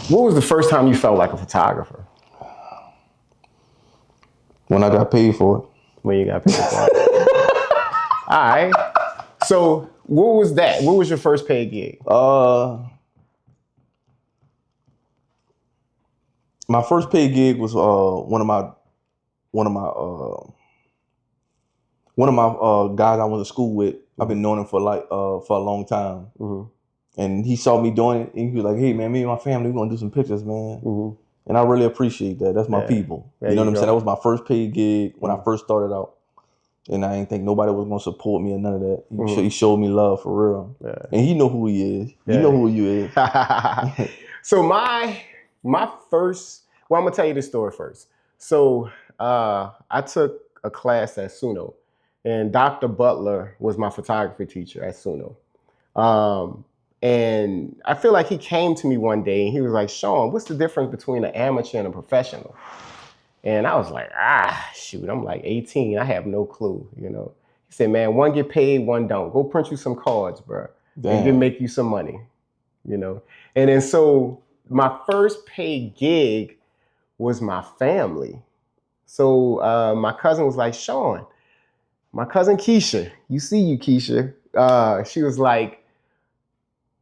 What was the first time you felt like a photographer? When I got paid for it. When you got paid for it. All right. So what was that? What was your first paid gig? My first paid gig was one of my guys I went to school with. I've been knowing him for a long time. Mm-hmm. And he saw me doing it, and he was like, "Hey man, me and my family, we're gonna do some pictures, man." Mm-hmm. And I really appreciate that. That's my people. You know what I'm saying? That was my first paid gig when I first started out. And I didn't think nobody was gonna support me or none of that. He showed me love for real. Yeah. And he know who he is. You know who you is. So my first, well, I'm gonna tell you this story first. So I took a class at Suno, and Dr. Butler was my photography teacher at Suno. And I feel like he came to me one day and he was like, "Shawn, what's the difference between an amateur and a professional?" And I was like, shoot, I'm like 18. I have no clue, you know. He said, "Man, one get paid, one don't. Go print you some cards, bro. Damn. And you can make you some money," you know. And then so my first paid gig was my family. So my cousin was like, "Shawn," my cousin Keisha, you Keisha. She was like,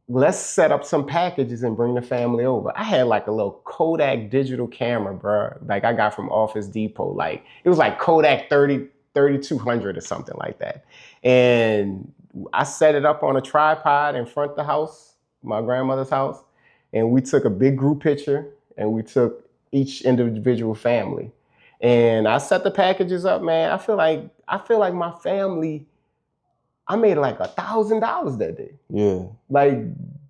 "Let's set up some packages and bring the family over." I had like a little Kodak digital camera, bro. Like I got from Office Depot. Like it was like Kodak 3200 or something like that. And I set it up on a tripod in front of the house, my grandmother's house. And we took a big group picture and we took each individual family. And I set the packages up, man. I feel like my family, I made like $1,000 that day. Yeah. Like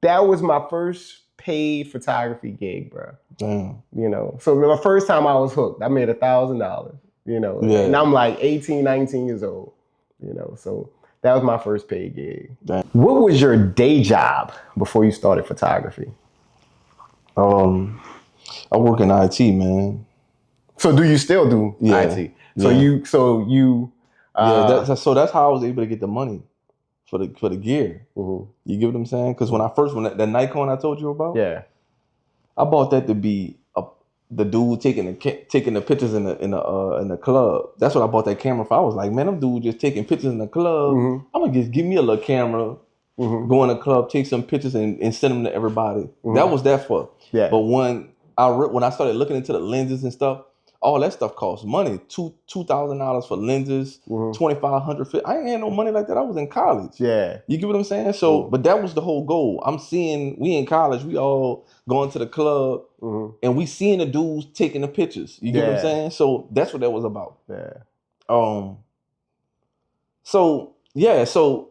that was my first paid photography gig, bro. Damn. You know, so the first time I was hooked, I made $1,000, you know, and I'm like 18, 19 years old, you know, so that was my first paid gig. Damn. What was your day job before you started photography? I work in IT, man. So do you still do IT? So so that's how I was able to get the money for the gear. Mm-hmm. You get what I'm saying? Because when that Nikon I told you about, I bought that to be the dude taking the pictures in the club. That's what I bought that camera for. I was like, man, them dude just taking pictures in the club. Mm-hmm. I'm gonna just give me a little camera, go in the club, take some pictures, and send them to everybody. Mm-hmm. That was that for. Yeah. But when I started looking into the lenses and stuff, all that stuff costs money. $2,000 for lenses, $2,500. I ain't had no money like that. I was in college. Yeah. You get what I'm saying? So, but that was the whole goal. I'm seeing, we in college, we all going to the club, and we seeing the dudes taking the pictures. You get what I'm saying? So that's what that was about. Yeah. So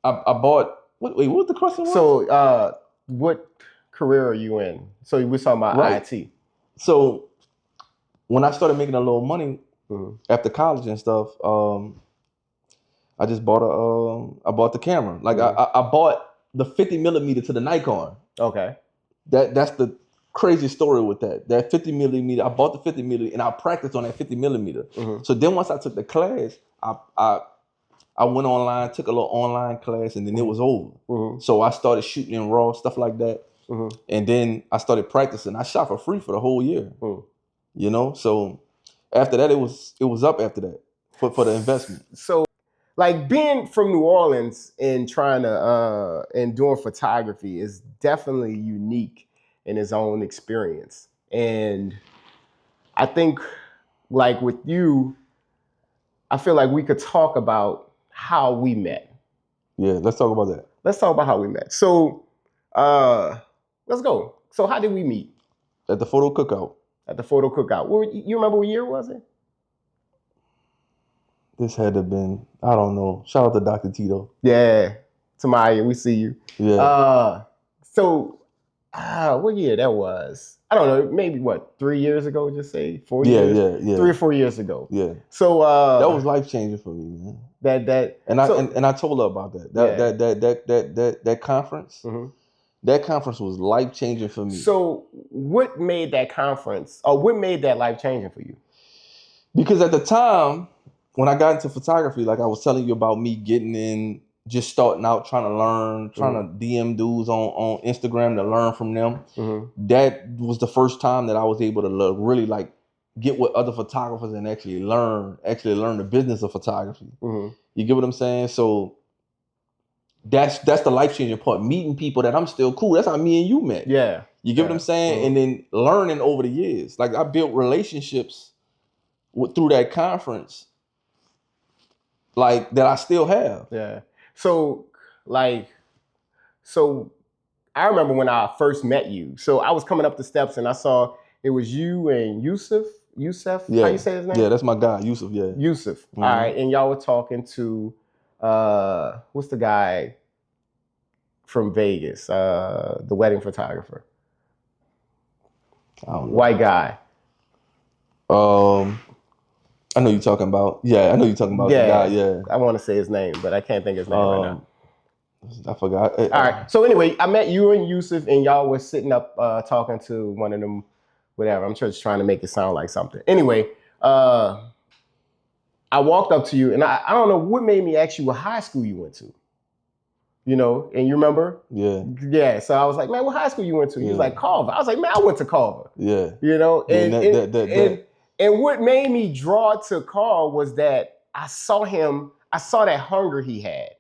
I bought, what was the question? So, what career are you in? So we're talking about IT. So when I started making a little money after college and stuff, I just bought I bought the camera. Like I bought the 50 millimeter to the Nikon. Okay. That's the crazy story with that. That 50 millimeter, I bought the 50 millimeter and I practiced on that 50 millimeter. Mm-hmm. So then once I took the class, I went online, took a little online class, and then it was over. Mm-hmm. So I started shooting in RAW, stuff like that. Mm-hmm. And then I started practicing. I shot for free for the whole year. You know, so after that, it was up after that for the investment. So, like being from New Orleans and trying to and doing photography is definitely unique in its own experience. And I think, like with you, I feel like we could talk about how we met. Yeah, let's talk about that. Let's talk about how we met. So, let's go. So, how did we meet? At the photo cookout. At the photo cookout. You remember what year was it? This had to have been, I don't know. Shout out to Dr. Tito. Yeah. Tamaya, we see you. Yeah. What year that was? I don't know, maybe 3 years ago, just say 4 years? Yeah. 3 or 4 years ago. Yeah. So that was life changing for me, man. And I told her about that. That conference. Mm-hmm. That conference was life changing for me. So what made that conference, or what made that life changing for you? Because at the time, when I got into photography, like I was telling you about me getting in just starting out, trying to learn, trying to DM dudes on Instagram to learn from them. That was the first time that I was able to really like get with other photographers and actually learn the business of photography. You get what I'm saying? So that's the life-changing part. Meeting people that I'm still cool. That's how me and you met. Yeah. You get what I'm saying? And then learning over the years. Like I built relationships through that conference, like that I still have. Yeah. So I remember when I first met you. So I was coming up the steps and I saw it was you and Yusuf. Yeah. How you say his name? Yeah, that's my guy, Yusuf. Yeah. Yusuf. All right. And y'all were talking to what's the guy from Vegas? The wedding photographer. I don't know. White guy. I know you're talking about. Yeah, I know you're talking about the guy. Yeah. I want to say his name, but I can't think of his name right now. I forgot. All right. So anyway, I met you and Yusuf, and y'all were sitting up talking to one of them, whatever. I'm just trying to make it sound like something. Anyway, I walked up to you, and I don't know what made me ask you what high school you went to. You know, and you remember? Yeah. Yeah. So I was like, man, what high school you went to? He was like, Carver. I was like, man, I went to Carver. Yeah. You know, and what made me draw to Karl was that I saw that hunger he had.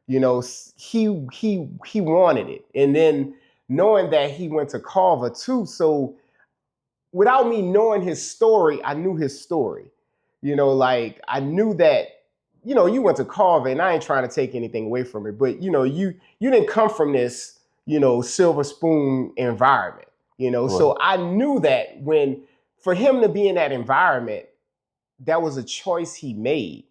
You know, he wanted it. And then knowing that he went to Carver too. So without me knowing his story, I knew his story. You know, like I knew that, you know, you went to Carver, and I ain't trying to take anything away from it, but you know, you didn't come from this, you know, silver spoon environment, you know. Right. So I knew that for him to be in that environment, that was a choice he made.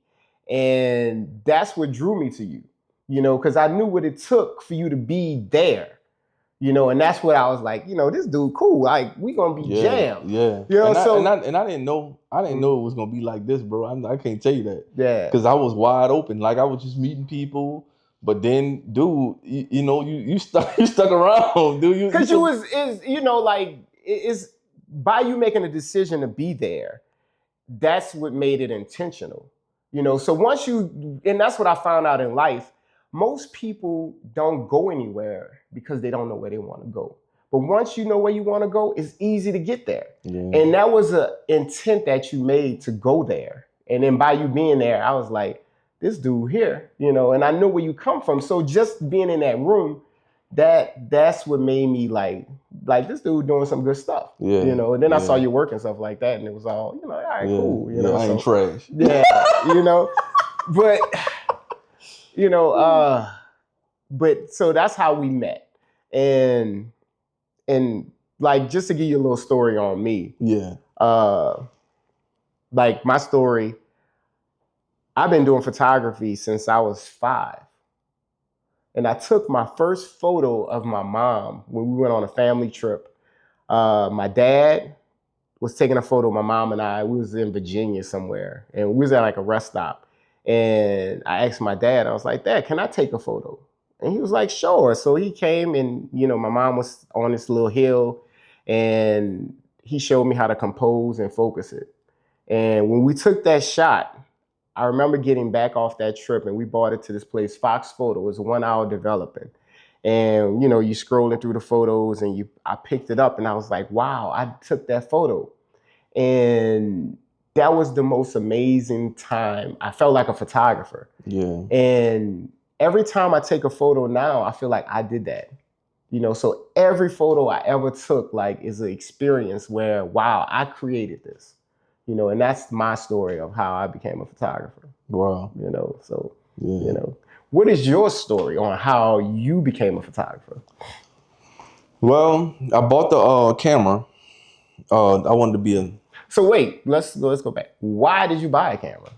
And that's what drew me to you, you know, because I knew what it took for you to be there. You know, and that's what I was like, you know, this dude cool. Like, we gonna be jammed. Yeah. You know, and I didn't know it was gonna be like this, bro. I can't tell you that. Yeah. Because I was wide open. Like I was just meeting people. But then, dude, you know, you stuck around, dude. Because it's by you making a decision to be there, that's what made it intentional. You know, so and that's what I found out in life. Most people don't go anywhere because they don't know where they want to go. But once you know where you want to go, it's easy to get there. Yeah. And that was an intent that you made to go there. And then by you being there, I was like, this dude here, you know, and I know where you come from. So just being in that room, that's what made me like this dude doing some good stuff. Yeah. You know, and then I saw your work and stuff like that, and it was all, you know, all right, cool. You know, I ain't trash. Yeah, you know, but you know, but so that's how we met. And like, just to give you a little story on me. Yeah. Like my story, I've been doing photography since I was 5. And I took my first photo of my mom when we went on a family trip. My dad was taking a photo of my mom and I. We was in Virginia somewhere, and we was at like a rest stop. And I asked my dad, I was like, Dad, can I take a photo? And he was like, sure. So he came, and, you know, my mom was on this little hill, and he showed me how to compose and focus it. And when we took that shot, I remember getting back off that trip, and we brought it to this place, Fox Photo. It was 1 hour developing. And, you know, you scrolling through the photos, and I picked it up, and I was like, wow, I took that photo. And that was the most amazing time. I felt like a photographer. Yeah. And every time I take a photo now, I feel like I did that. You know, so every photo I ever took, like, is an experience where, wow, I created this. You know, and that's my story of how I became a photographer. Wow. You know, so, you know, what is your story on how you became a photographer? Well, I bought the camera. I wanted to be a... So wait, let's go back. Why did you buy a camera?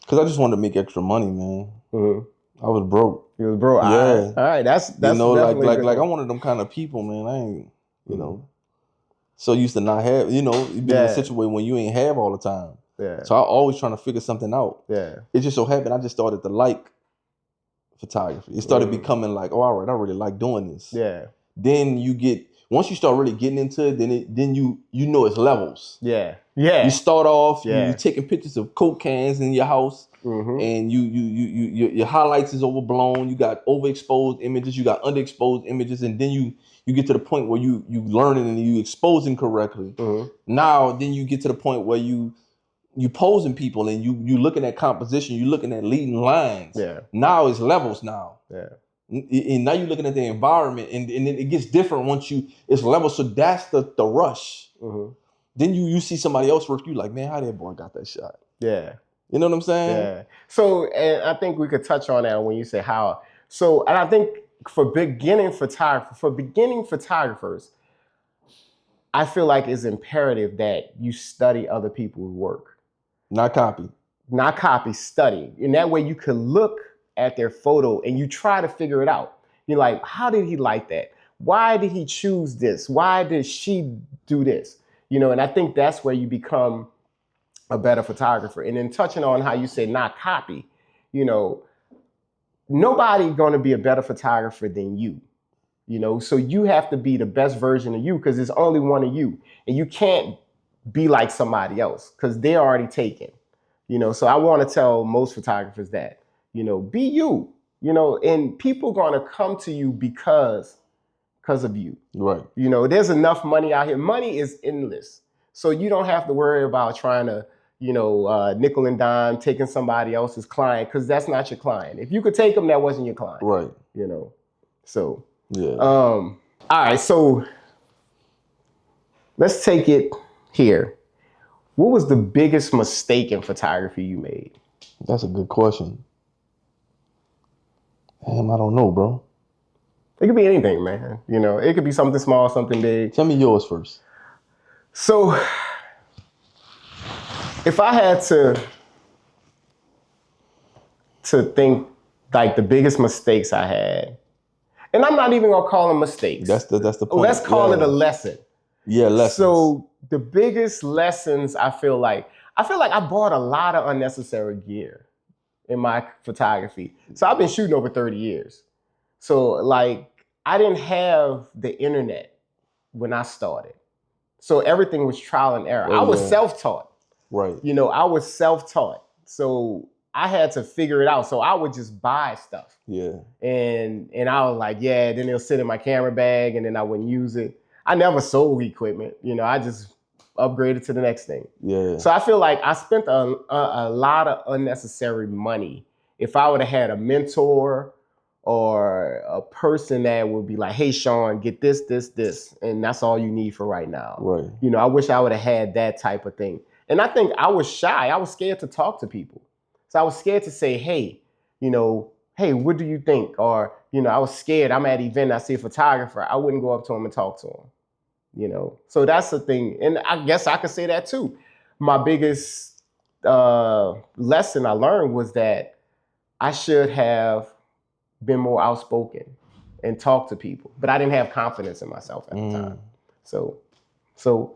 Because I just wanted to make extra money, man. Mm-hmm. I was broke. You was broke? Yeah. All right. That's you know, like I'm one of them kind of people, man. I ain't, you know, so used to not have, you know, you been in a situation when you ain't have all the time. Yeah. So I always trying to figure something out. Yeah. It just so happened I just started to like photography. It started becoming like, oh, all right, I really like doing this. Yeah. Then once you start really getting into it, then you know it's levels. Yeah. Yeah. You start off, you're taking pictures of Coke cans in your house. and your highlights is overblown. You got overexposed images. You got underexposed images, and then you get to the point where you learning and you exposing correctly. Now, then you get to the point where you posing people and you looking at composition. You looking at leading lines. Yeah. Now it's levels now. Yeah. And now you're looking at the environment, and it gets different once it's levels. So that's the rush. Then you see somebody else work. You like, man, how that boy got that shot? Yeah. You know what I'm saying? Yeah. So, and I think we could touch on that when you say how. So, and I think for beginning photographers, I feel like it's imperative that you study other people's work. Not copy. Not copy, study. And that way you can look at their photo and you try to figure it out. You're like, how did he like that? Why did he choose this? Why did she do this? You know, and I think that's where you become a better photographer. And then touching on how you said not copy, you know, nobody gonna be a better photographer than you. You know, so you have to be the best version of you because there's only one of you. And you can't be like somebody else because they're already taken. You know, so I want to tell most photographers that, you know, be you, you know, and people gonna come to you because of you. Right. You know, there's enough money out here. Money is endless. So you don't have to worry about trying to, you know, nickel and dime, taking somebody else's client, because that's not your client. If you could take them, that wasn't your client. Right. You know, so. Yeah. All right, so let's take it here. What was the biggest mistake in photography you made? That's a good question. Damn, I don't know, bro. It could be anything, man. You know, it could be something small, something big. Tell me yours first. So, if I had to think like the biggest mistakes I had, and I'm not even gonna call them mistakes. That's the point. Let's call it a lesson. Yeah, lessons. So the biggest lessons I feel like I bought a lot of unnecessary gear in my photography. So I've been shooting over 30 years. So like I didn't have the internet when I started. So everything was trial and error. I was self-taught. Right. You know, I was self-taught. So I had to figure it out. So I would just buy stuff. Yeah. And I was like, yeah, then it'll sit in my camera bag and then I wouldn't use it. I never sold equipment. You know, I just upgraded to the next thing. Yeah. So I feel like I spent a lot of unnecessary money. If I would have had a mentor or a person that would be like, hey, Shawn, get this, and that's all you need for right now. Right. You know, I wish I would have had that type of thing. And I think I was shy. I was scared to talk to people. So I was scared to say, hey, you know, hey, what do you think? Or, you know, I was scared. I'm at an event, I see a photographer. I wouldn't go up to him and talk to him, you know? So that's the thing. And I guess I could say that too. My biggest lesson I learned was that I should have been more outspoken and talked to people, but I didn't have confidence in myself at the time. So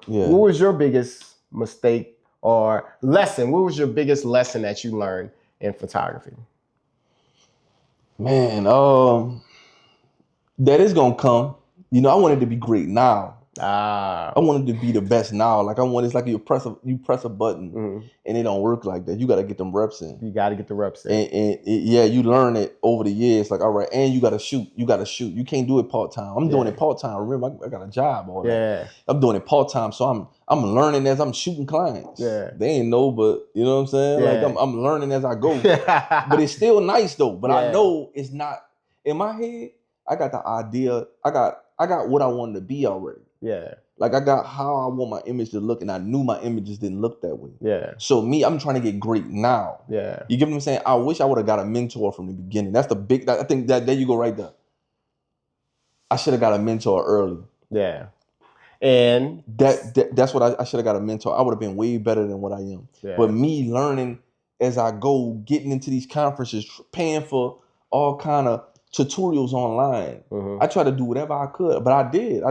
yeah. What was your biggest mistake or lesson? What was your biggest lesson that you learned in photography? Man, that is gonna come. You know, I wanted to be great now. I wanted to be the best now. Like it's like you press a button and it don't work like that. You got to get them reps in. You got to get the reps in. And yeah, you learn it over the years. Like, all right, and you got to shoot. You can't do it part-time. I'm doing it part-time. Remember, I got a job all that. I'm doing it part-time. So I'm learning as I'm shooting clients. Yeah. They ain't know, but you know what I'm saying? Yeah. Like I'm learning as I go. But it's still nice though. But I know it's not in my head. I got the idea. I got what I wanted to be already. Yeah. Like I got how I want my image to look, and I knew my images didn't look that way. Yeah. So I'm trying to get great now. Yeah. You get what I'm saying? I wish I would have got a mentor from the beginning. That's the big. I think that there you go right there. I should have got a mentor early. Yeah. And that's what I should have got a mentor. I would have been way better than what I am. Yeah. But me learning as I go, getting into these conferences, paying for all kind of tutorials online. I tried to do whatever I could, but I did. I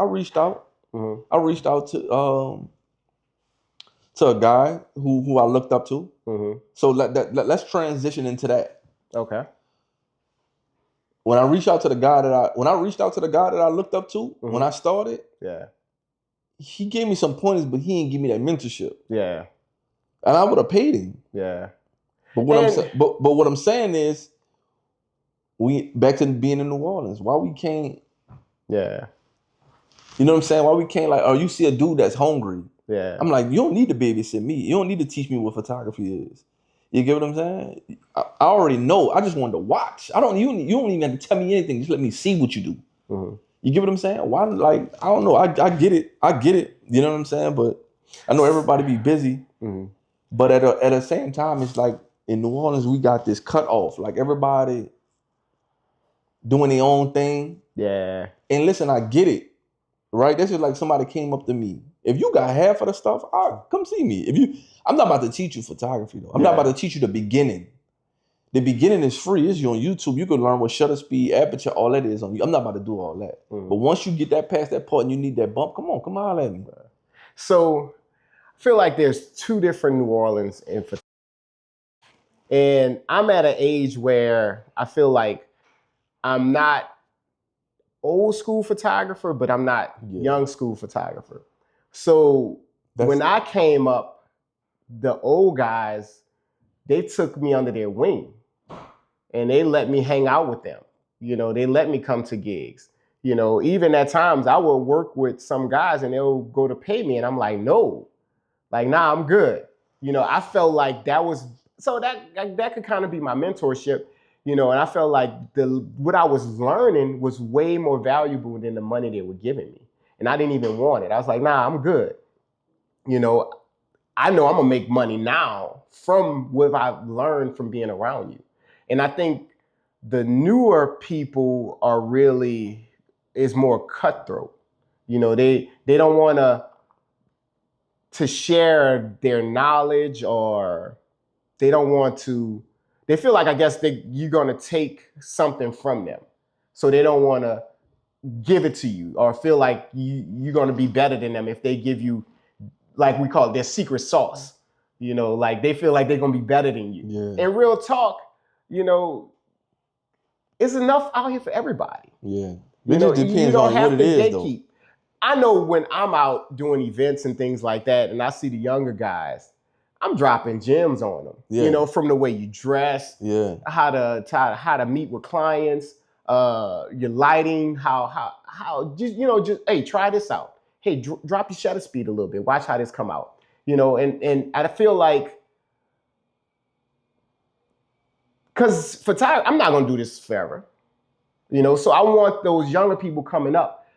reached out. I reached out to a guy who I looked up to. So let's transition into that. Okay. When I reached out to the guy that I looked up to when I started, he gave me some pointers, but he didn't give me that mentorship. Yeah. And I would have paid him. Yeah. But what I'm saying is, we back to being in New Orleans. Why we can't? Yeah. You know what I'm saying? Why we can't you see a dude that's hungry? Yeah. I'm like, you don't need to babysit me. You don't need to teach me what photography is. You get what I'm saying? I already know. I just wanted to watch. You don't even have to tell me anything. Just let me see what you do. Mm-hmm. You get what I'm saying? Why? Like, I don't know. I get it. I get it. You know what I'm saying? But I know everybody be busy. Mm-hmm. But at the same time, it's like in New Orleans, we got this cut off. Like everybody doing their own thing. Yeah. And listen, I get it. Right? This is like somebody came up to me. If you got half of the stuff, come see me. I'm not about to teach you photography though. I'm not about to teach you the beginning. The beginning is free. It's on YouTube. You can learn what shutter speed, aperture, all that is on you. I'm not about to do all that. Mm-hmm. But once you get that past that part and you need that bump, come on at me. So I feel like there's two different New Orleans in photography. And I'm at an age where I feel like I'm not old school photographer, but I'm not young school photographer. So when I came up, the old guys, they took me under their wing and they let me hang out with them. You know, they let me come to gigs. You know, even at times I would work with some guys and they'll go to pay me and I'm like, no, like, nah, I'm good. You know, I felt like that was, so that could kind of be my mentorship, you know, and I felt like what I was learning was way more valuable than the money they were giving me. And I didn't even want it. I was like, nah, I'm good. You know I'm gonna make money now from what I've learned from being around you. And I think the newer people is more cutthroat. You know, they don't want to share their knowledge, or they don't want to, they feel like, I guess you're gonna take something from them. So they don't wanna give it to you or feel like you're gonna be better than them if they give you, like we call it, their secret sauce. You know, like they feel like they're gonna be better than you. Yeah. And real talk, you know, it's enough out here for everybody. Yeah. It just depends on what it is, though. I know when I'm out doing events and things like that, and I see the younger guys, I'm dropping gems on them. Yeah. You know, from the way you dress, how to meet with clients, your lighting, how just hey, try this out. Hey, drop your shutter speed a little bit. Watch how this come out. You know, and I feel like, because photography, I'm not gonna do this forever. You know, so I want those younger people coming up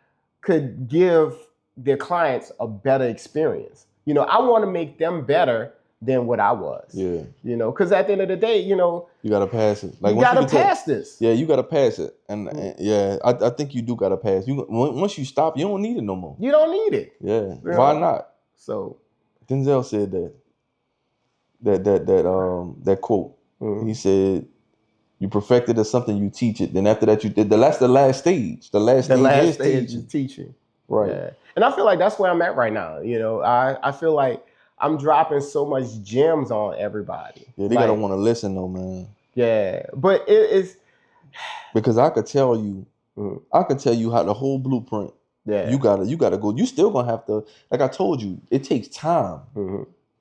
could give their clients a better experience. You know, I want to make them better than what I was. Yeah. You know, because at the end of the day, you know, you gotta pass it. Like, you gotta pass this. Yeah, you gotta pass it, and I think you do gotta pass. Once you stop, you don't need it no more. You don't need it. Yeah. You know? Why not? So Denzel said that quote. Mm-hmm. He said, "You perfect it as something, you teach it. Then after that, you did that's the last stage. The last stage is teaching. Right. Yeah. And I feel like that's where I'm at right now. You know, I feel like I'm dropping so much gems on everybody. Yeah, they gotta want to listen though, man. Yeah, but it's because I could tell you, how the whole blueprint. Yeah, you gotta go. You still gonna have to, like I told you, it takes time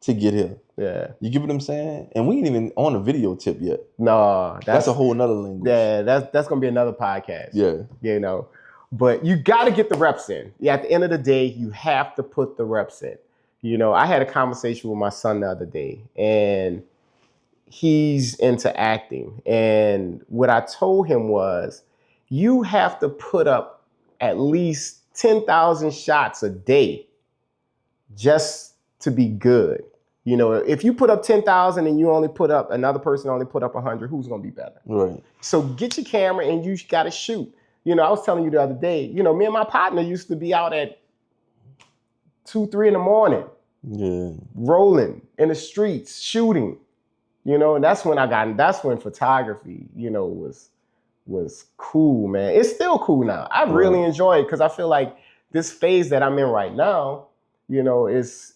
to get here. Yeah, you get what I'm saying? And we ain't even on the video tip yet. No, that's a whole nother language. Yeah, that's gonna be another podcast. Yeah, you know, but you gotta get the reps in. Yeah, at the end of the day, you have to put the reps in. You know, I had a conversation with my son the other day, and he's into acting. And what I told him was, you have to put up at least 10,000 shots a day just to be good. You know, if you put up 10,000 and another person only put up 100, who's going to be better? Right. So get your camera and you got to shoot. You know, I was telling you the other day, you know, me and my partner used to be out at 2, 3 in the morning. Yeah. Rolling in the streets, shooting. You know, and that's when photography, you know, was cool, man. It's still cool now. I really enjoy it because I feel like this phase that I'm in right now, you know, is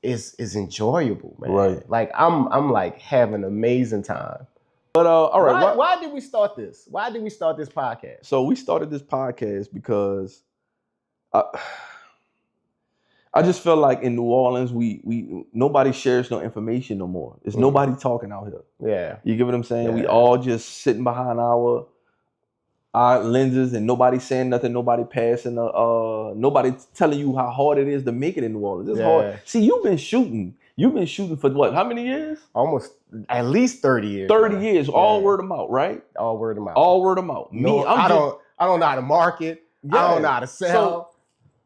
enjoyable, man. Right. Like I'm like having an amazing time. But all right, why did we start this? Why did we start this podcast? So we started this podcast because I just feel like in New Orleans, we nobody shares no information no more. There's nobody talking out here. Yeah. You get what I'm saying? Yeah. We all just sitting behind our lenses and nobody saying nothing, nobody passing nobody telling you how hard it is to make it in New Orleans. It's hard. See, you've been shooting for what? How many years? Almost at least 30 years. 30 years. All word of mouth, right? All word of mouth. All word of mouth. Me, I don't know how to market. Yeah. I don't know how to sell. So,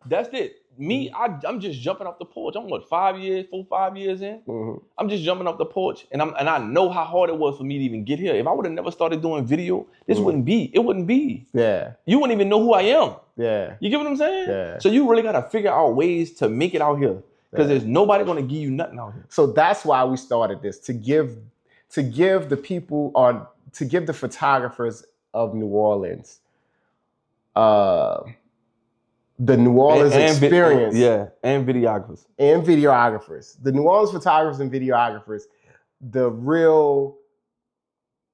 that's it. Me, I'm just jumping off the porch. I'm 5 years in. I'm just jumping off the porch, and I know how hard it was for me to even get here. If I would have never started doing video, this wouldn't be. It wouldn't be. Yeah. You wouldn't even know who I am. Yeah. You get what I'm saying? Yeah. So you really gotta figure out ways to make it out here, because there's nobody gonna give you nothing out here. So that's why we started this, to give the people to give the photographers of New Orleans the New Orleans experience. And videographers. And videographers. The New Orleans photographers and videographers,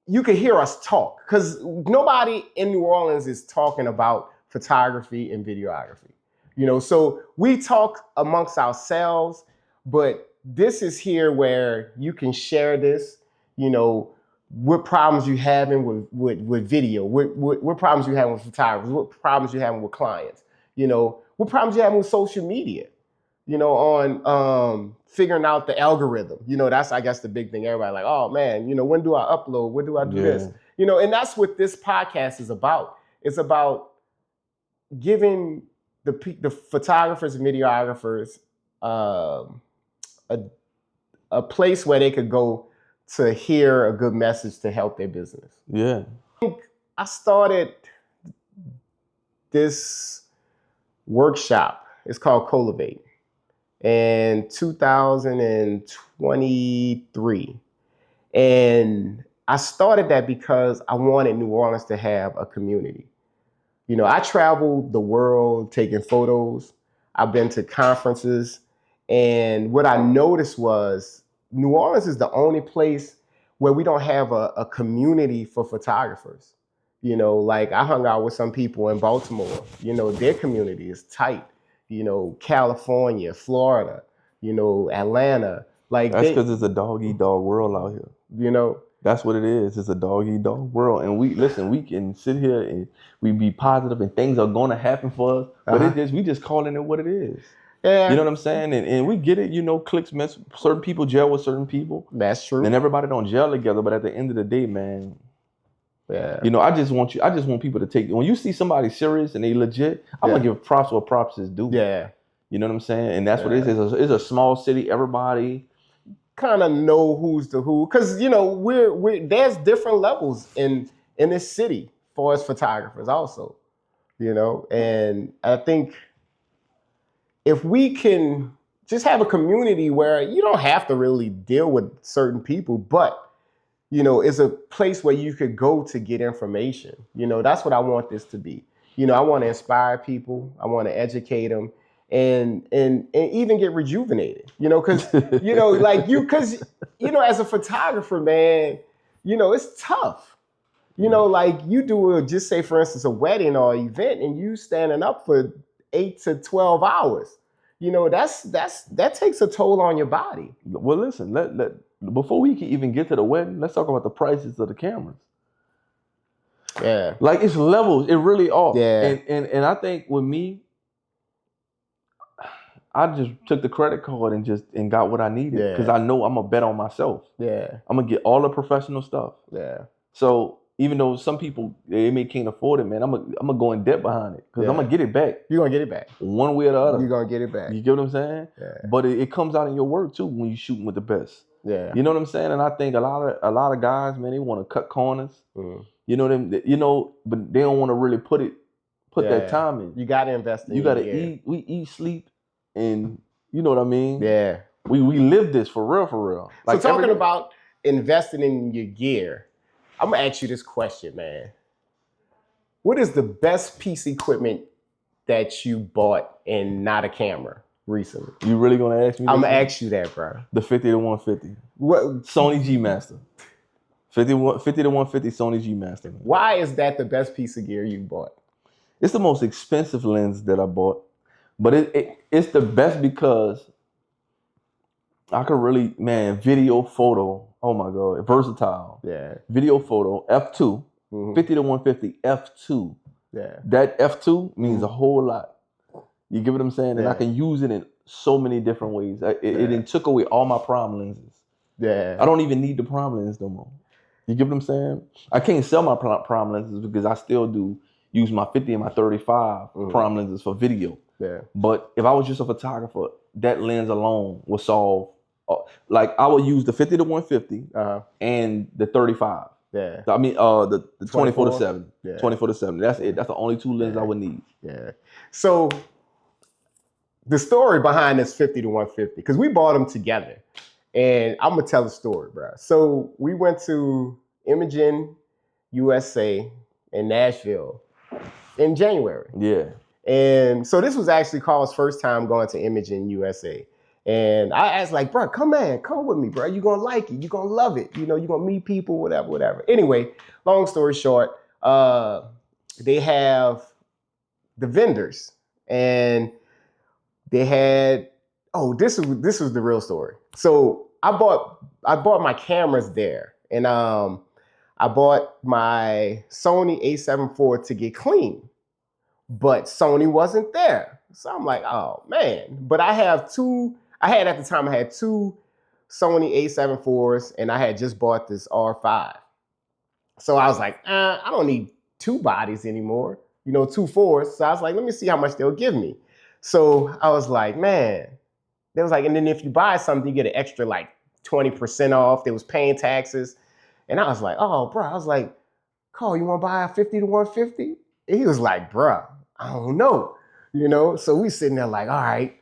you can hear us talk, because nobody in New Orleans is talking about photography and videography. So we talk amongst ourselves, but this is here where you can share this, what problems you having with video, what problems you having with photographers, what problems you having with clients. What problems you having with social media, on figuring out the algorithm. That's, I guess, the big thing. Everybody like, oh man, when do I upload? When do I do this? And that's what this podcast is about. It's about giving the photographers and videographers a place where they could go to hear a good message to help their business. Yeah. I started this workshop. It's called Cultivate in 2023. And I started that because I wanted New Orleans to have a community. I traveled the world taking photos. I've been to conferences. And what I noticed was New Orleans is the only place where we don't have a community for photographers. Like I hung out with some people in Baltimore, their community is tight, California, Florida, Atlanta. Like that's because it's a dog-eat-dog world out here. That's what it is. It's a dog-eat-dog world. And we can sit here and we be positive and things are going to happen for us, but we just calling it what it is. Yeah. You know what I'm saying? And we get it, cliques mess, certain people gel with certain people. That's true. And everybody don't gel together, but at the end of the day, man, yeah. I just want people to take, when you see somebody serious and they legit, I'm gonna give props where props is due. Yeah. You know what I'm saying? And that's what it is. It's a small city. Everybody kind of know who's the who, because we're there's different levels in this city for us photographers also. And I think if we can just have a community where you don't have to really deal with certain people, but it's a place where you could go to get information. That's what I want this to be. I want to inspire people. I want to educate them and even get rejuvenated, because, as a photographer, man, it's tough. Like you do just say, for instance, a wedding or event and you standing up for 8 to 12 hours. That takes a toll on your body. Well, listen, before we can even get to the wedding, let's talk about the prices of the cameras. Yeah. Like it's levels. It really are. Yeah. And I think with me, I just took the credit card and got what I needed, because I know I'm gonna bet on myself. Yeah. I'm gonna get all the professional stuff. Yeah. So even though some people can't afford it, man, I'm gonna go in debt behind it, because I'm gonna get it back. You're gonna get it back one way or the other. You're gonna get it back. You get what I'm saying? Yeah. But it comes out in your work too when you're shooting with the best. Yeah. You know what I'm saying? And I think a lot of guys, man, they want to cut corners. Mm. But they don't want to really put that time in. You gotta invest in. You gotta eat. We eat, sleep, and you know what I mean? Yeah. We live this for real. Like, so talking about investing in your gear, I'm gonna ask you this question, man. What is the best piece of equipment that you bought and not a camera recently? You really gonna ask me? I'm gonna ask you that, bro. The 50 to 150. What? Sony G Master. 50 to 150 Sony G Master. Man. Why is that the best piece of gear you bought? It's the most expensive lens that I bought, But it's the best because I could really, man, video, photo. Oh my God, versatile. Yeah. Video, photo, F2, 50 to 150, F2. Yeah. That F2 means a whole lot. You get what I'm saying? And I can use it in so many different ways. It took away all my prime lenses. Yeah. I don't even need the prime lens no more. You get what I'm saying? I can't sell my prime lenses because I still do use my 50 and my 35 prime lenses for video. Yeah. But if I was just a photographer, that lens alone would solve. Like I would use the 50 to 150 and the 35. Yeah. I mean, the 24 to 7. Yeah. 24 to 7. That's it. That's the only two lenses I would need. Yeah. So the story behind this 50 to 150, because we bought them together. And I'm going to tell the story, bro. So we went to Imaging USA in Nashville in January. Yeah. And so this was actually Karl's first time going to Imaging USA. And I asked like, bro, come with me, bro. You're going to like it. You're going to love it. You know, you're going to meet people, whatever. Anyway, long story short, they have the vendors and they had, this was the real story. So I bought my cameras there, and I bought my Sony A7 IV to get clean, but Sony wasn't there. So I'm like, oh man. But I had two Sony A7 IVs, and I had just bought this R5. So I was like, I don't need two bodies anymore, two fours. So I was like, let me see how much they'll give me. So I was like, man. They was like, and then if you buy something, you get an extra like 20% off. They was paying taxes. And I was like, oh, bro. I was like, Karl, you want to buy a 50 to 150? And he was like, bro, I don't know. So we sitting there like, all right.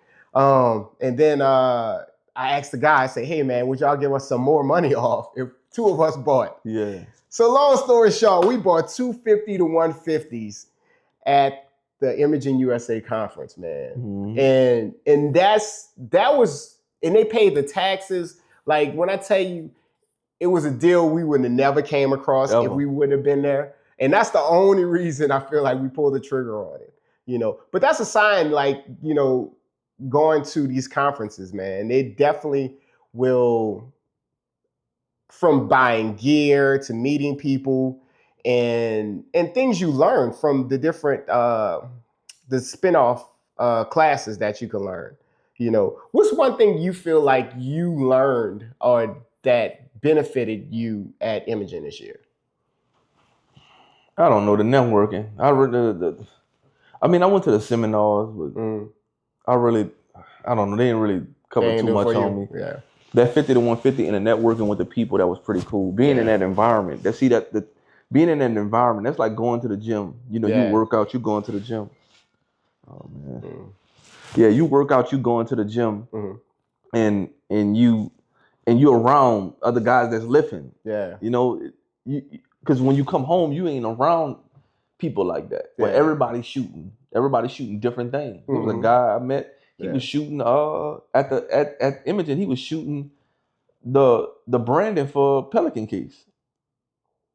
And then I asked the guy, I said, hey, man, would y'all give us some more money off if two of us bought? Yeah. So long story short, we bought two 50 to 150s at the Imaging USA conference, man. Mm-hmm. And that was, and they paid the taxes. Like when I tell you, it was a deal we would have never came across if we wouldn't have been there. And that's the only reason I feel like we pulled the trigger on it, But that's a sign, like, going to these conferences, man, they definitely will, from buying gear to meeting people, and things you learn from the different the spin-off classes that you can learn. What's one thing you feel like you learned or that benefited you at Imaging this year? I don't know, the networking. I went to the seminars, but I don't know, they didn't really cover too much on me. Yeah. That 50 to 150 and the networking with the people, that was pretty cool. Being in that environment, being in that environment, that's like going to the gym. You work out, you going to the gym. Oh man. Mm. Yeah, you work out, you going to the gym, and you around other guys that's lifting. Yeah. Because when you come home, you ain't around people like that. But everybody's shooting different things. There was a guy I met. He was shooting at Imaging. He was shooting the branding for Pelican case.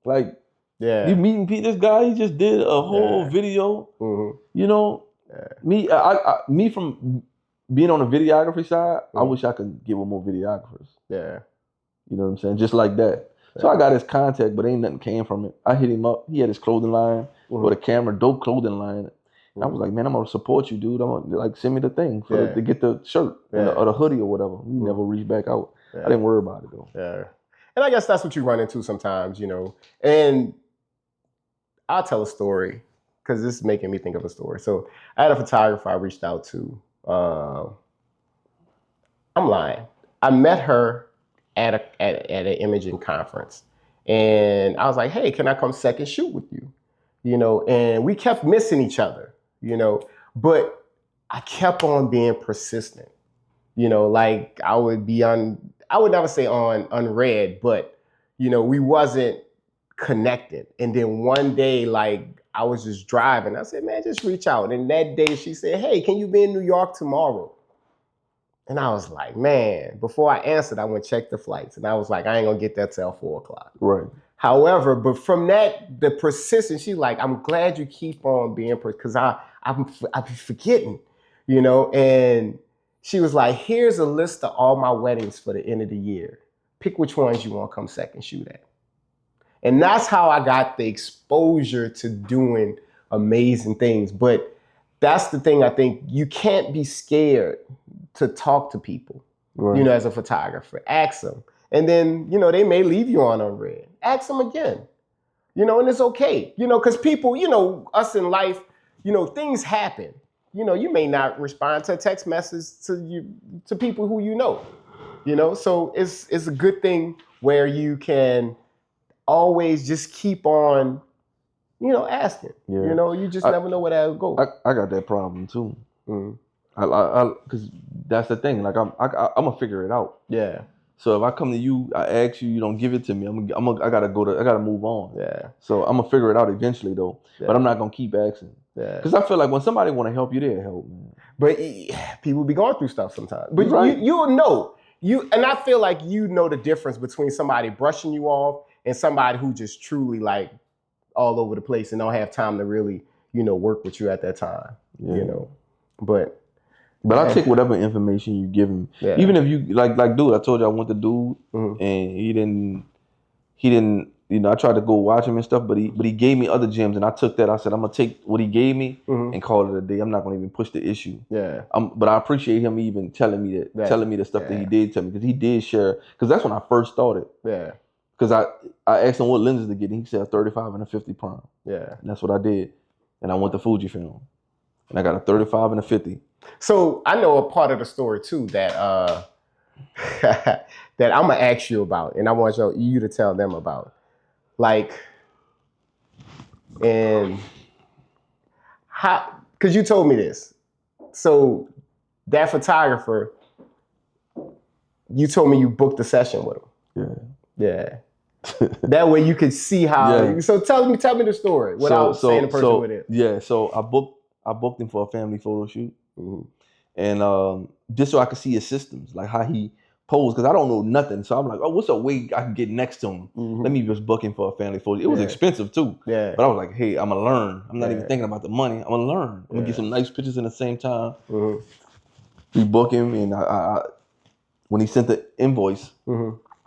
Like, you meeting this guy? He just did a whole video. Me from being on the videography side, I wish I could get with more videographers. Yeah, you know what I'm saying? Just like that. So I got his contact, but ain't nothing came from it. I hit him up. He had his clothing line with a camera, dope clothing line. I was like, man, I'm gonna support you, dude. I'm gonna like send me the thing to get the shirt or the hoodie or whatever. He never reached back out. I didn't worry about it though. Yeah, and I guess that's what you run into sometimes, And I'll tell a story because this is making me think of a story. So I had a photographer I reached out to. I'm lying. I met her at an Imaging conference, and I was like, hey, can I come second shoot with you? And we kept missing each other. But I kept on being persistent. Like I would never say on unread, but we wasn't connected. And then one day, like I was just driving. I said, man, just reach out. And that day she said, hey, can you be in New York tomorrow? And I was like, man, before I answered, I went check the flights. And I was like, I ain't gonna get there till 4 o'clock. Right. However, but from that, the persistence, she's like, I'm glad you keep on being, because I be forgetting, you know, and she was like, here's a list of all my weddings for the end of the year. Pick which ones you want to come second shoot at. And that's how I got the exposure to doing amazing things. But that's the thing, I think you can't be scared to talk to people, you know, as a photographer. Ask them. And then, you know, they may leave you on unread. Ask them again, you know, and it's okay. You know, because people, you know, us in life, you know, things happen. You know, you may not respond to a text message to people who you know, so it's a good thing where you can always just keep on, you know, asking. Yeah. You know, you just never know where that'll go. I got that problem too. Because that's the thing. Like I'm gonna figure it out. Yeah. So if I come to you, I ask you, you don't give it to me. I gotta move on. Yeah. So I'm gonna figure it out eventually though. Yeah. But I'm not gonna keep asking. Yeah. Because I feel like when somebody want to help you, they'll help, man. But people be going through stuff sometimes. But you'll know. And I feel like you know the difference between somebody brushing you off and somebody who just truly like all over the place and don't have time to really, you know, work with you at that time. Yeah. You know. But I take whatever information you give him. Yeah. Even if you like dude, I told you I went to dude and he didn't, you know, I tried to go watch him and stuff, but he gave me other gems and I took that. I said, I'm gonna take what he gave me and call it a day. I'm not gonna even push the issue. Yeah. But I appreciate him even telling me the stuff that he did tell me, because he did share, because that's when I first started. Yeah. Because I asked him what lenses to get and he said a 35 and a 50 prime. Yeah. And that's what I did. And I went to Fujifilm. And I got a 35 and a 50. So I know a part of the story too that that I'm gonna ask you about, and I want you to tell them about. Like, and how, because you told me this. So that photographer, you told me you booked a session with him. Yeah. Yeah. That way you could see how. Yeah. So tell me the story without saying the person with it. Yeah. So I booked him for a family photo shoot, and just so I could see his systems, like how he posed, because I don't know nothing. So I'm like, oh, what's a way I can get next to him? Let me just book him for a family photo. It was expensive too. Yeah. But I was like, hey, I'm gonna learn. I'm not even thinking about the money. I'm gonna learn. I'm gonna get some nice pictures in the same time. We book him, and I when he sent the invoice.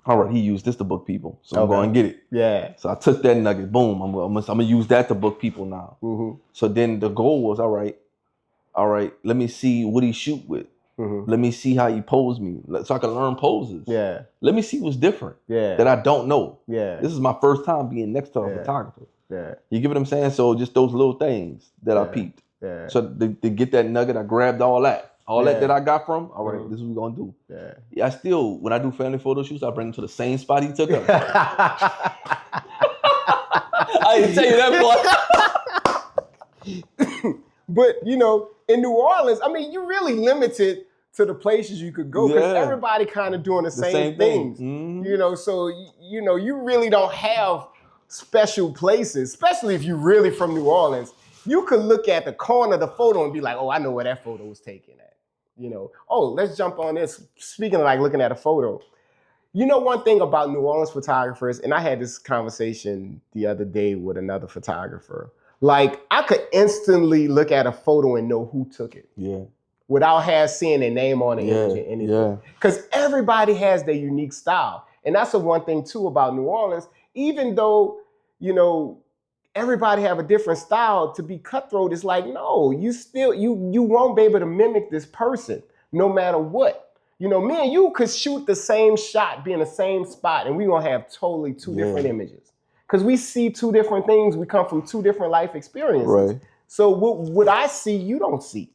All right, he used this to book people, so I'm going to get it. Yeah. So I took that nugget, boom. I'm gonna use that to book people now. So then the goal was, all right, let me see what he shoot with. Let me see how he pose me, so I can learn poses. Yeah. Let me see what's different. Yeah. That I don't know. Yeah. This is my first time being next to a photographer. Yeah. You get what I'm saying? So just those little things that I peeped. Yeah. So to get that nugget, I grabbed all that. All that I got from, all right, this is what we're going to do. Yeah. I still, when I do family photo shoots, I bring them to the same spot he took us. I didn't tell you that, boy. But, you know, in New Orleans, I mean, you're really limited to the places you could go, because everybody kind of doing the same things. You know, so, you know, you really don't have special places, especially if you're really from New Orleans. You could look at the corner of the photo and be like, oh, I know where that photo was taken at. You know, oh, let's jump on this. Speaking of like looking at a photo, you know, one thing about New Orleans photographers, and I had this conversation the other day with another photographer, like I could instantly look at a photo and know who took it. Yeah. Without seeing their name on the image or anything. Yeah. Because everybody has their unique style. And that's the one thing too about New Orleans, even though, you know, everybody have a different style, to be cutthroat is like, no, you still, you won't be able to mimic this person no matter what. You know, me and you could shoot the same shot, be in the same spot, and we gonna have totally two different images. Because we see two different things, we come from two different life experiences. Right. So what I see, you don't see.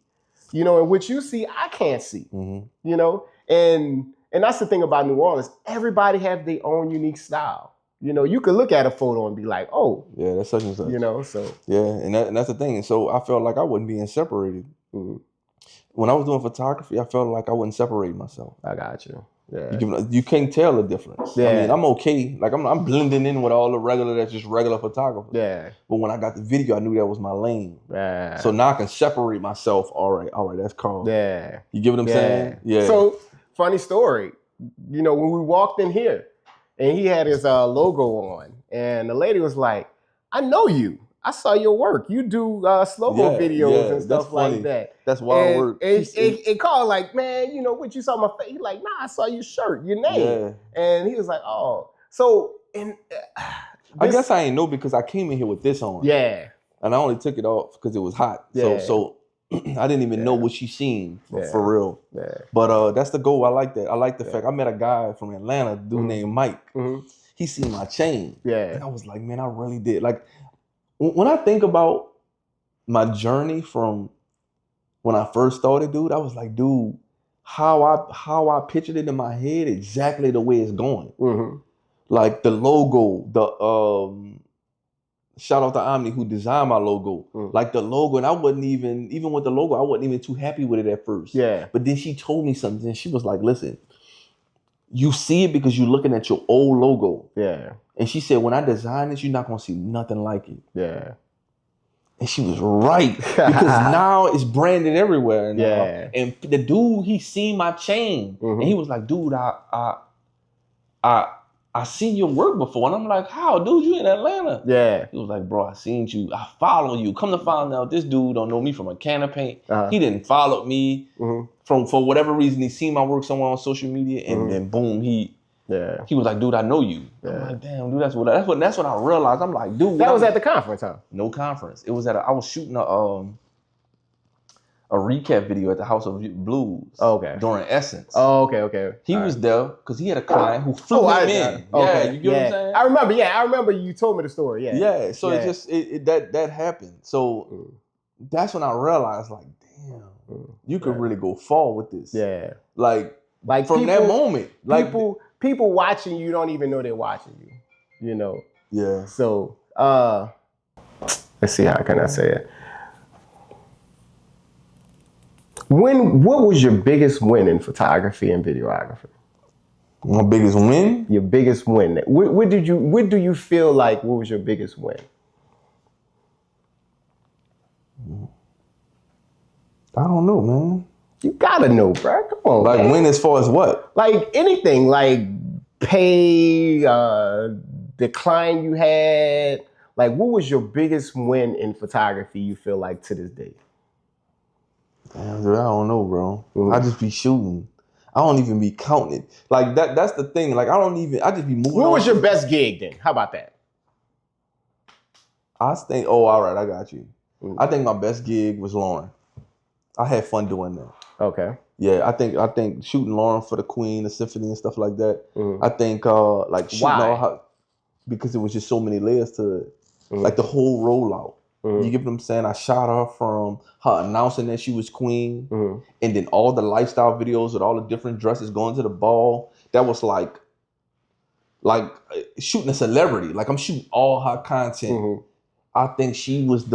You know, and what you see, I can't see. You know, and that's the thing about New Orleans. Everybody have their own unique style. You know, you could look at a photo and be like, oh. Yeah, that's such and such. You know, so. Yeah, and that's the thing. And so I felt like I wasn't being separated. When I was doing photography, I felt like I wasn't separating myself. I got you. Yeah. You can't tell the difference. Yeah. I mean, I'm okay. Like, I'm blending in with all the that's just regular photographers. Yeah. But when I got the video, I knew that was my lane. Yeah. So now I can separate myself. All right, that's Karl. Yeah. You get what I'm saying? Yeah. So, funny story. You know, when we walked in here, and he had his logo on, and the lady was like, I know you. I saw your work. You do slow-mo videos and stuff like that. That's wild work. And Karl like, man, you know what you saw my face? He like, nah, I saw your shirt, your name. And he was like, oh. So, I guess I ain't know because I came in here with this on. Yeah. And I only took it off because it was hot. Yeah. So I didn't even know what she seen for real. Yeah. But that's the goal. I like that. I like the fact I met a guy from Atlanta, a dude named Mike. He seen my chain. Yeah. And I was like, man, I really did. Like when I think about my journey from when I first started, dude, I was like, dude, how I pictured it in my head, exactly the way it's going. Like the logo, the shout out to Omni who designed my logo. Like the logo, and I wasn't even with the logo, I wasn't even too happy with it at first. Yeah. But then she told me something. She was like, listen, you see it because you're looking at your old logo. Yeah. And she said, when I design this, you're not gonna see nothing like it. Yeah. And she was right. Because now it's branded everywhere. Now. Yeah. And the dude, he seen my chain. And he was like, dude, I seen your work before. And I'm like, how? Dude, you in Atlanta? Yeah. He was like, bro, I seen you. I follow you. Come to find out, this dude don't know me from a can of paint. He didn't follow me. For whatever reason, he seen my work somewhere on social media. And then boom, he was like, dude, I know you. I'm like, damn, dude, that's what I realized. I'm like, dude. That was at the conference, huh? No conference. It was I was shooting a recap video at the House of Blues. During Essence. Okay. He was there because he had a client who flew him in. Yeah, you get what I'm saying? I remember you told me the story. Yeah. So it that happened. So that's when I realized, like, damn, you could really go far with this. Yeah. Like from people, that moment. Like people watching you don't even know they're watching you. You know? Yeah. So let's see, how can I say it? What was your biggest win in photography and videography? My biggest win? Your biggest win. What do you feel like? What was your biggest win? I don't know, man. You gotta know, bro. Come on. Like man. win as far as what? Like anything. Like pay, the client you had. Like what was your biggest win in photography? You feel like to this day? Damn, dude, I don't know, bro. I just be shooting. I don't even be counting it. Like that's the thing. Like I just be moving. What was your best gig then? How about that? I think, all right, I got you. I think my best gig was Lauren. I had fun doing that. Okay. Yeah, I think shooting Lauren for the Queen, the Symphony and stuff like that. I think like shooting all her, because it was just so many layers to it. Like the whole rollout. You get what I'm saying? I shot her from her announcing that she was queen, and then all the lifestyle videos with all the different dresses going to the ball. That was like shooting a celebrity. Like I'm shooting all her content. I think she was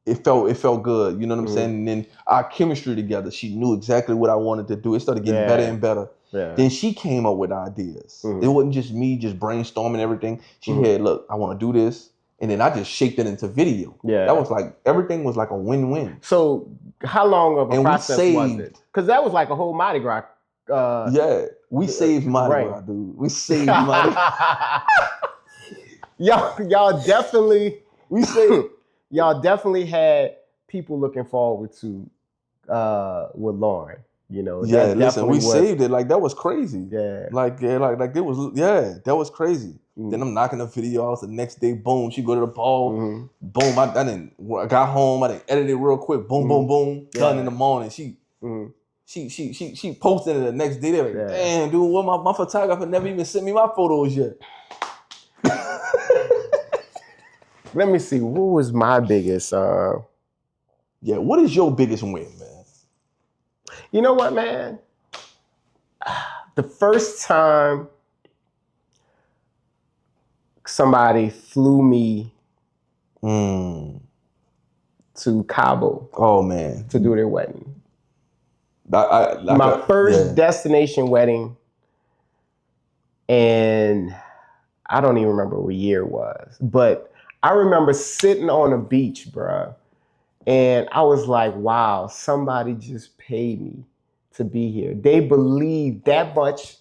it felt good. You know what I'm saying? And then our chemistry together, she knew exactly what I wanted to do. It started getting better and better. Yeah. Then she came up with ideas. It wasn't just me just brainstorming everything. She had, look, I want to do this. And then I just shaped it into video. Yeah. That was like, everything was like a win-win. So how long of a process was it? Because that was like a whole Mardi Gras. We saved Mardi Gras, dude. We saved Mardi Gras. Y'all definitely, y'all definitely had people looking forward to with Lauren. You know, yeah. Listen, we saved it. Like that was crazy. Yeah. Like it was. Yeah, that was crazy. Then I'm knocking the video out. The next day, boom, she go to the ball. Boom, I got home. I didn't edit it real quick. Boom, boom, boom. Done in the morning. She posted it the next day. They're like, damn, dude, what my photographer never even sent me my photos yet. Let me see. What was my biggest? What is your biggest win, man? You know what, man? The first time somebody flew me to Cabo. Oh man, to do their wedding. My first destination wedding, and I don't even remember what year it was, but I remember sitting on a beach, bruh, and I was like, wow, somebody just paid me to be here. They believed that much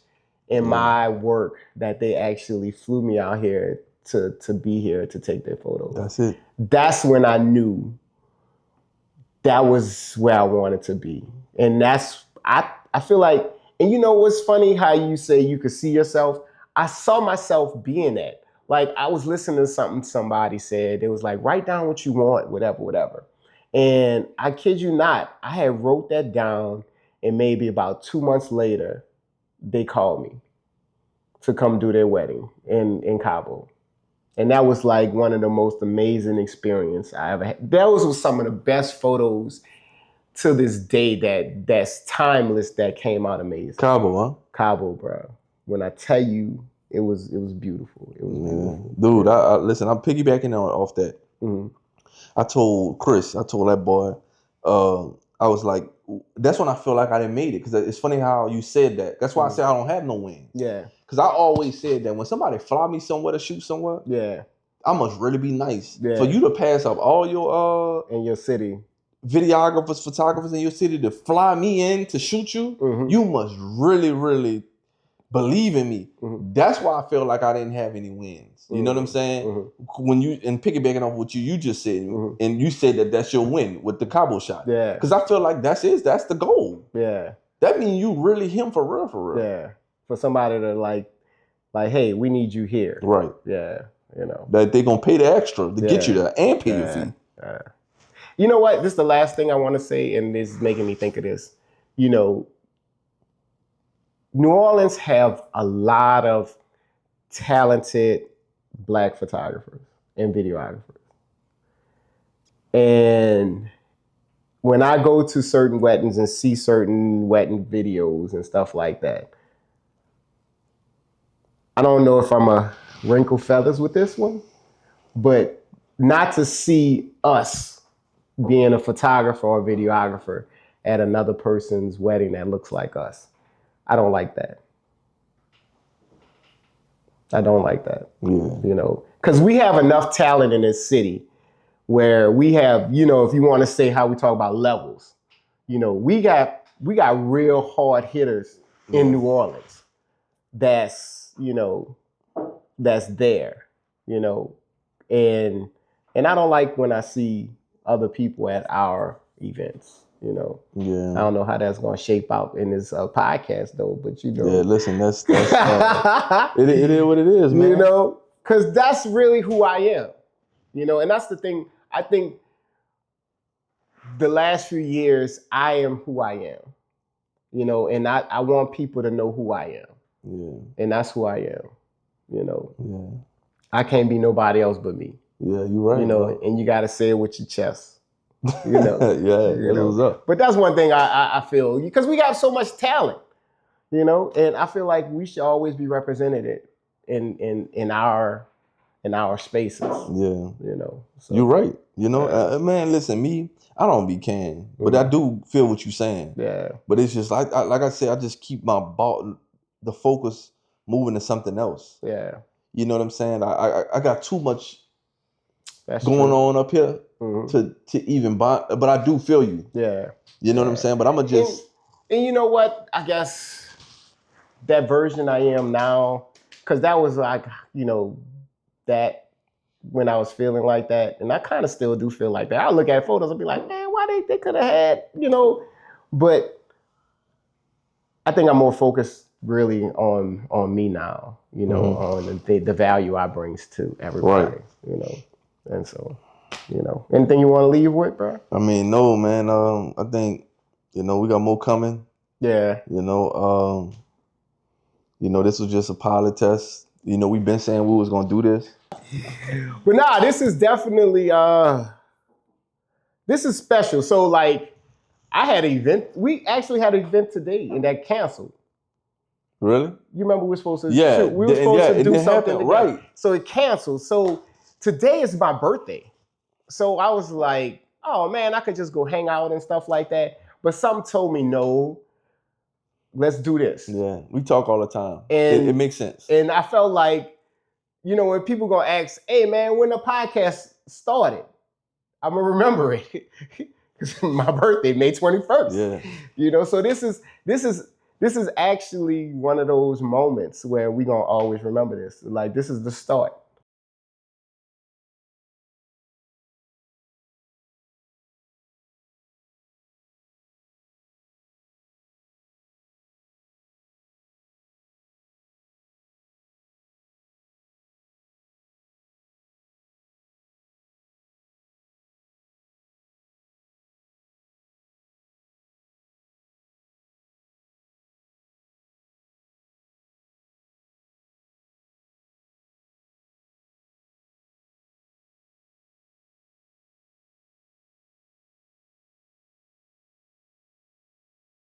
in my work that they actually flew me out here to be here to take their photos. That's it. That's when I knew that was where I wanted to be. And that's, I feel like, and you know what's funny, how you say you could see yourself? I saw myself being that. Like, I was listening to something somebody said. It was like, write down what you want, whatever. And I kid you not, I had wrote that down, and maybe about 2 months later, they called me to come do their wedding in Cabo. And that was like one of the most amazing experiences I ever had. Those were some of the best photos to this day that's timeless, that came out amazing. Cabo, huh? Cabo, bro. When I tell you, it was beautiful. It was beautiful. Dude, yeah. I listen, I'm piggybacking off that. Mm-hmm. I told that boy, I was like, that's when I feel like I didn't made it. Because it's funny how you said that. That's why I said I don't have no wings. Yeah. Because I always said that when somebody fly me somewhere to shoot somewhere, yeah, I must really be nice. Yeah. For you to pass up all your in your city, videographers, photographers in your city to fly me in to shoot you, you must really, really believe in me. That's why I feel like I didn't have any wins. You know what I'm saying? When you, and piggybacking off what you just said, and you said that's your win with the Cabo shot. Yeah. Because I feel like that's the goal. Yeah. That means you really him for real. Yeah. For somebody to like, hey, we need you here. Right. Yeah. You know. That they gonna pay the extra to get you there and pay your fee. You know what? This is the last thing I want to say, and this is making me think of this. You know, New Orleans have a lot of talented Black photographers and videographers. And when I go to certain weddings and see certain wedding videos and stuff like that, I don't know if I'm a wrinkle feathers with this one, but not to see us being a photographer or videographer at another person's wedding that looks like us. I don't like that. I don't like that. Yeah. You know, because we have enough talent in this city where we have, you know, if you want to say how we talk about levels, you know, we got real hard hitters in New Orleans that's, you know, that's there, you know, and I don't like when I see other people at our events. You know, yeah. I don't know how that's going to shape out in this podcast, though. But you know, yeah. Listen, that's it is what it is, man. You know, because that's really who I am. You know, and that's the thing. I think the last few years, I am who I am. You know, and I want people to know who I am. Yeah. And that's who I am. You know. Yeah. I can't be nobody else but me. Yeah, you're right. You know, bro. And you got to say it with your chest. You know, yeah, what's up. But that's one thing I feel, because we got so much talent, you know, and I feel like we should always be represented in our spaces. Yeah, you know, so. You're right. You know, man, listen, I don't be can, but I do feel what you're saying. Yeah, but it's just like I said, I just keep the focus moving to something else. Yeah, you know what I'm saying. I got too much going on up here. To even buy, but I do feel you. Yeah. You know what I'm saying? But I'm gonna just and you know what? I guess that version I am now, because that was like, you know, that when I was feeling like that, and I kind of still do feel like that. I look at photos and be like, man, why they could have had, you know, but I think I'm more focused really on me now, you know, on the value I brings to everybody, right. You know, and so. You know, anything you want to leave with, bro? I mean, no, man. I think, you know, we got more coming. Yeah. You know, this was just a pilot test. You know, we've been saying we was gonna do this. But nah, this is definitely this is special. So like, I had an event. We actually had an event today, and that canceled. Really? You remember we were supposed to shoot? We were supposed to do something, right? So it canceled. So today is my birthday. So I was like, oh man, I could just go hang out and stuff like that. But something told me, no, let's do this. Yeah, we talk all the time. And it makes sense. And I felt like, you know, when people gonna ask, hey man, when the podcast started, I'm gonna remember it. Because my birthday, May 21st. Yeah. You know, so this is actually one of those moments where we gonna always remember this. Like, this is the start.